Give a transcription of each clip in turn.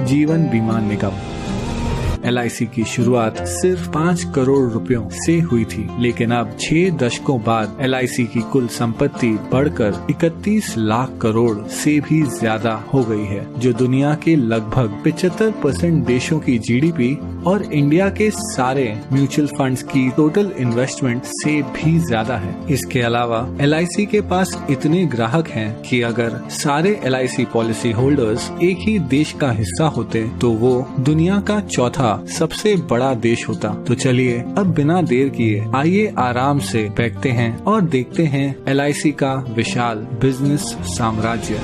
जीवन बीमा निगम। LIC की शुरुआत सिर्फ 5 करोड़ रुपयों से हुई थी, लेकिन अब 6 दशकों बाद LIC की कुल संपत्ति बढ़कर 31 लाख करोड़ से भी ज्यादा हो गई है, जो दुनिया के लगभग 75% देशों की GDP और इंडिया के सारे म्यूचुअल फंड्स की टोटल इन्वेस्टमेंट से भी ज्यादा है। इसके अलावा LIC के पास इतने ग्राहक हैं कि अगर सारे LIC पॉलिसी होल्डर्स एक ही देश का हिस्सा होते तो वो दुनिया का चौथा सबसे बड़ा देश होता। तो चलिए अब बिना देर किए आइए आराम से बैठते हैं और देखते हैं LIC का विशाल बिजनेस साम्राज्य।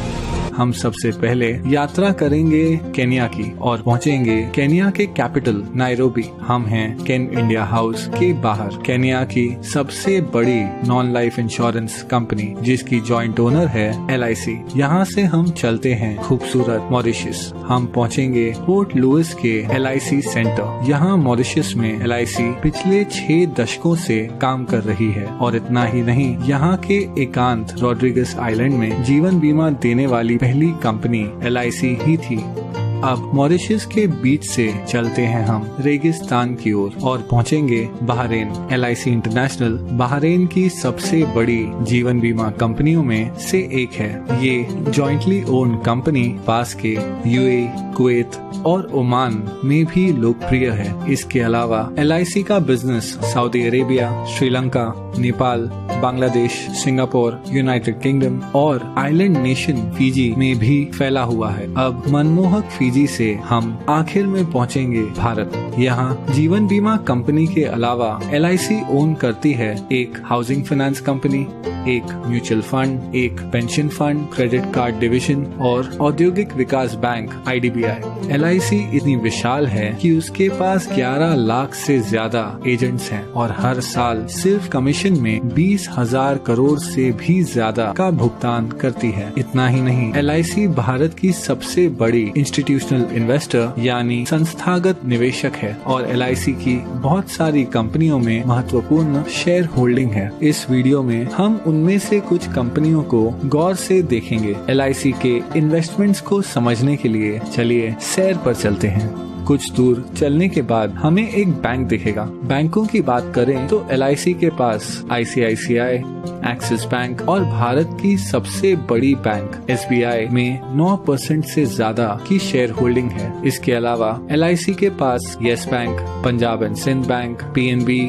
हम सबसे पहले यात्रा करेंगे केन्या की और पहुंचेंगे केन्या के कैपिटल नायरोबी। हम हैं केन इंडिया हाउस के बाहर, केन्या की सबसे बड़ी नॉन लाइफ इंश्योरेंस कंपनी जिसकी जॉइंट ओनर है LIC। यहाँ से हम चलते हैं खूबसूरत मॉरिशस। हम पहुंचेंगे पोर्ट लुइस के LIC सेंटर। यहाँ मॉरिशस में LIC पिछले 6 दशकों से काम कर रही है और इतना ही नहीं, यहाँ के एकांत रॉड्रिगस आइलैंड में जीवन बीमा देने वाली पहली कंपनी LIC ही थी। अब मॉरिशस के बीच से चलते हैं हम रेगिस्तान की ओर और पहुंचेंगे बहरीन। LIC इंटरनेशनल बहरीन की सबसे बड़ी जीवन बीमा कंपनियों में से एक है। ये जॉइंटली ओन कंपनी पास के UAE, कुवैत और ओमान में भी लोकप्रिय है। इसके अलावा LIC का business Saudi Arabia, Sri Lanka, Nepal, Bangladesh, Singapore, United kingdom और आइलैंड नेशन फिजी में भी फैला हुआ है। अब मनमोहक फिजी से हम आखिर में पहुंचेंगे भारत। यहाँ जीवन बीमा कंपनी के अलावा LIC ओन करती है एक हाउसिंग फाइनेंस कंपनी, एक म्यूचुअल फंड, एक pension fund, credit card division और औद्योगिक विकास बैंक IDBI। LIC इतनी विशाल है कि उसके पास 11 लाख से ज्यादा एजेंट्स हैं और हर साल सिर्फ कमीशन में 20,000 करोड़ से भी ज्यादा का भुगतान करती है। इतना ही नहीं, LIC भारत की सबसे बड़ी इंस्टीट्यूशनल इन्वेस्टर यानी संस्थागत निवेशक है और LIC की बहुत सारी कंपनियों में महत्वपूर्ण शेयर होल्डिंग है। इस वीडियो में हम उनमें से कुछ कंपनियों को गौर से देखेंगे। LIC के इन्वेस्टमेंट्स को समझने के लिए चलिए सैर पर चलते हैं। कुछ दूर चलने के बाद हमें एक बैंक दिखेगा। बैंकों की बात करें तो LIC के पास ICICI, एक्सिस बैंक और भारत की सबसे बड़ी बैंक SBI में 9% से ज्यादा की शेयर होल्डिंग है। इसके अलावा LIC के पास Yes Bank, Punjab and Sind bank, PNB,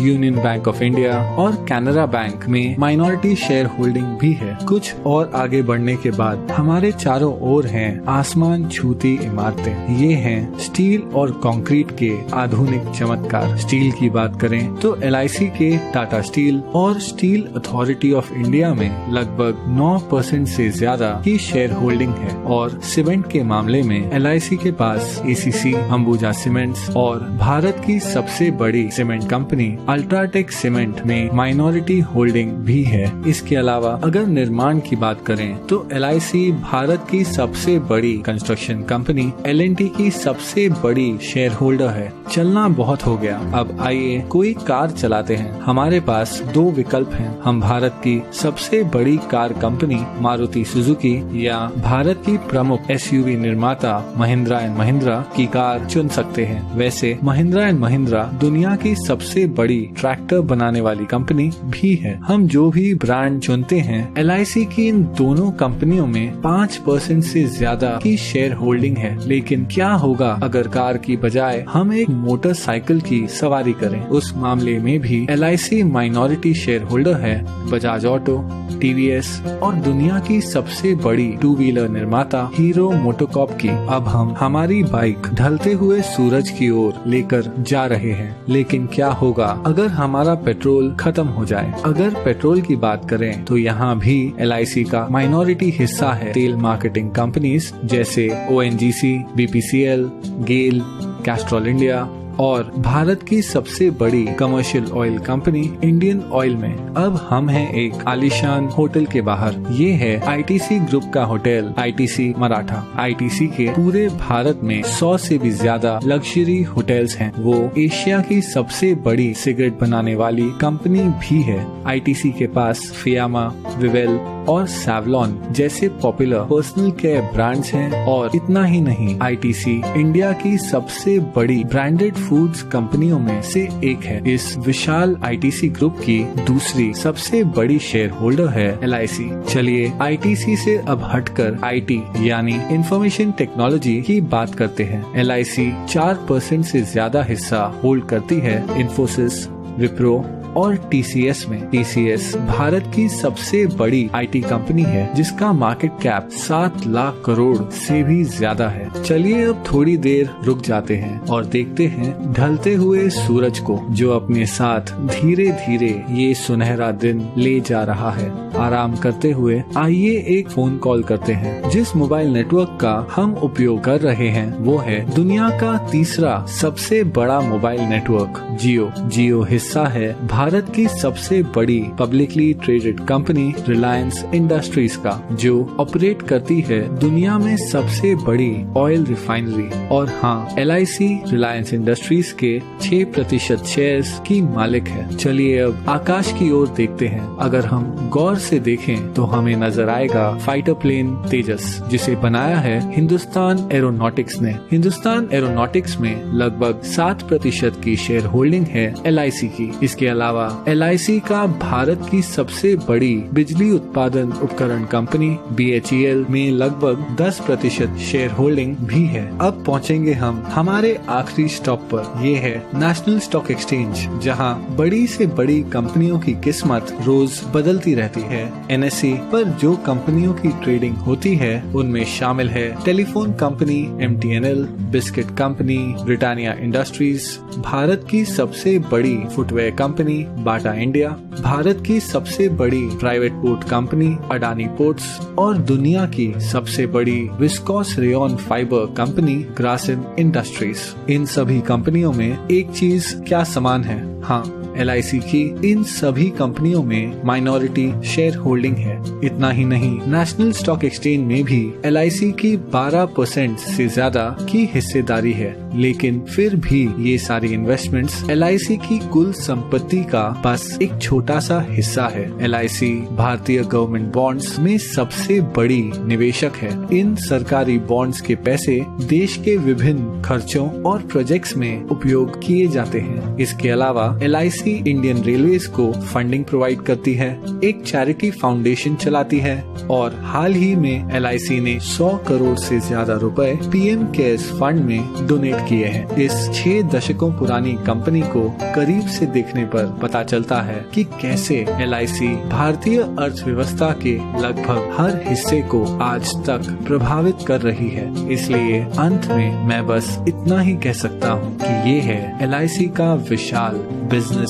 Union Bank of India और कैनरा बैंक में माइनॉरिटी शेयर होल्डिंग भी है। कुछ और आगे बढ़ने के बाद हमारे चारों ओर हैं आसमान छूती इमारतें। ये हैं स्टील और कंक्रीट के आधुनिक चमत्कार। स्टील की बात करें तो LIC के टाटा स्टील और स्टील अथॉरिटी ऑफ इंडिया में लगभग 9% से ज्यादा की शेयर होल्डिंग है और सीमेंट के मामले में LIC के पास ACC, अंबुजा सीमेंट्स और भारत की सबसे बड़ी सीमेंट कंपनी अल्ट्राटेक सीमेंट में माइनॉरिटी होल्डिंग भी है। इसके अलावा अगर निर्माण की बात करें तो LIC भारत की सबसे बड़ी कंस्ट्रक्शन कंपनी L&T की सबसे बड़ी शेयर होल्डर है। चलना बहुत हो गया, अब आइए कोई कार चलाते हैं। हमारे पास 2 विकल्प हैं। हम भारत की सबसे बड़ी कार कंपनी मारुति सुजुकी या भारत की प्रमुख SUV निर्माता महिंद्रा एंड महिंद्रा की कार चुन सकते हैं। वैसे महिंद्रा एंड महिंद्रा दुनिया की सबसे बड़ी ट्रैक्टर बनाने वाली कंपनी भी है। हम जो भी ब्रांड चुनते हैं, LIC की इन दोनों कंपनियों में 5% से ज्यादा की शेयर होल्डिंग है। लेकिन क्या होगा अगर कार की बजाय हम एक मोटरसाइकिल की सवारी करें? उस मामले में भी LIC माइनॉरिटी शेयर होल्डर है बजाज ऑटो, TVS और दुनिया की सबसे बड़ी 2 व्हीलर निर्माता हीरो मोटोकॉर्प की। अब हम हमारी बाइक ढलते हुए सूरज की ओर लेकर जा रहे हैं, लेकिन क्या होगा अगर हमारा पेट्रोल खत्म हो जाए? अगर पेट्रोल की बात करें तो यहाँ भी LIC का माइनॉरिटी हिस्सा है तेल मार्केटिंग कंपनीज जैसे ONGC, BPCL, गेल, कैस्ट्रॉल इंडिया और भारत की सबसे बड़ी commercial oil company Indian oil में। अब हम हैं एक आलीशान होटल के बाहर। ये है ITC ग्रुप का होटल ITC मराठा। ITC के पूरे भारत में 100 से भी ज्यादा लग्जरी होटल्स हैं। वो एशिया की सबसे बड़ी सिगरेट बनाने वाली कंपनी भी है। ITC के पास फियामा, विवेल और सैवलॉन जैसे पॉपुलर पर्सनल केयर ब्रांड्स हैं। और इतना ही नहीं, आईटीसी इंडिया की सबसे बड़ी ब्रांडेड फूड्स कंपनियों में से एक है। इस विशाल आईटीसी ग्रुप की दूसरी सबसे बड़ी शेयर होल्डर है एलआईसी। चलिए आईटीसी से अब हटकर आईटी यानी इंफॉर्मेशन टेक्नोलॉजी की बात करते हैं। एलआईसी 4% से ज्यादा हिस्सा होल्ड करती है इन्फोसिस, विप्रो और टीसीएस में। टीसीएस भारत की सबसे बड़ी आईटी कंपनी है जिसका मार्केट कैप 7 लाख करोड़ से भी ज्यादा है। चलिए अब थोड़ी देर रुक जाते हैं और देखते हैं ढलते हुए सूरज को, जो अपने साथ धीरे धीरे ये सुनहरा दिन ले जा रहा है। आराम करते हुए आइए एक फोन कॉल करते हैं। जिस मोबाइल नेटवर्क का हम उपयोग कर रहे हैं वो है दुनिया का तीसरा सबसे बड़ा मोबाइल नेटवर्क जियो। जियो हिस्सा है भारत की सबसे बड़ी publicly traded company Reliance industries का, जो ऑपरेट करती है दुनिया में सबसे बड़ी ऑयल रिफाइनरी। और हाँ, एलआईसी रिलायंस इंडस्ट्रीज के 6% शेयर्स की मालिक है। चलिए अब आकाश की ओर देखते हैं। अगर हम गौर से देखें तो हमें नजर आएगा फाइटर प्लेन तेजस, जिसे बनाया है हिंदुस्तान एरोनॉटिक्स ने। हिंदुस्तान एरोनॉटिक्स में लगभग 7% की शेयर होल्डिंग है एलआईसी की। इसके अलावा एलआईसी का भारत की सबसे बड़ी बिजली उत्पादन उपकरण कंपनी बीएचईएल में लगभग 10% शेयर होल्डिंग भी है। अब पहुंचेंगे हम हमारे आखिरी स्टॉप पर। ये है नेशनल स्टॉक एक्सचेंज, जहां बड़ी से बड़ी कंपनियों की किस्मत रोज बदलती रहती है। एनएसई पर जो कंपनियों की ट्रेडिंग होती है उनमें शामिल है telephone company MTNL, biscuit company Britannia industries, Bharat की सबसे बड़ी footwear company Bata India, Bharat की सबसे बड़ी private port company Adani ports और दुनिया की सबसे बड़ी viscose rayon fibre company Grasim industries. इन सभी कंपनियों में एक चीज क्या समान है? हाँ, एलआईसी की इन सभी कंपनियों में माइनॉरिटी शेयर होल्डिंग है। इतना ही नहीं, नेशनल स्टॉक एक्सचेंज में भी एलआईसी की 12% से ज्यादा की हिस्सेदारी है। लेकिन फिर भी ये सारी इन्वेस्टमेंट्स एलआईसी की कुल संपत्ति का बस एक छोटा सा हिस्सा है। एलआईसी भारतीय गवर्नमेंट बॉन्ड्स में सबसे बड़ी निवेशक है। इन सरकारी बॉन्ड्स के पैसे देश के विभिन्न खर्चों और प्रोजेक्ट्स में उपयोग किए जाते हैं। इसके अलावा एलआईसी इंडियन रेलवेज को फंडिंग प्रोवाइड करती है, एक चैरिटी फाउंडेशन चलाती है और हाल ही में एलआईसी ने 100 करोड़ से ज्यादा रुपए पीएम केयर्स फंड में डोनेट किए हैं। इस 6 दशकों पुरानी कंपनी को करीब से देखने पर पता चलता है कि कैसे एलआईसी भारतीय अर्थव्यवस्था के लगभग हर हिस्से को आज तक प्रभावित कर रही है। इसलिए अंत में मैं बस इतना ही कह सकता हूँ कि ये है एलआईसी का विशाल बिजनेस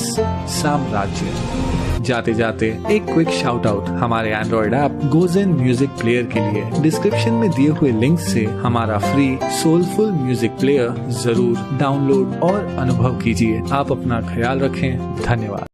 साम्राज्य। जाते जाते एक क्विक शाउट आउट हमारे Android app Gojen music player के लिए। डिस्क्रिप्शन में दिए हुए लिंक से हमारा फ्री सोलफुल म्यूजिक प्लेयर जरूर डाउनलोड और अनुभव कीजिए। आप अपना ख्याल रखें। धन्यवाद।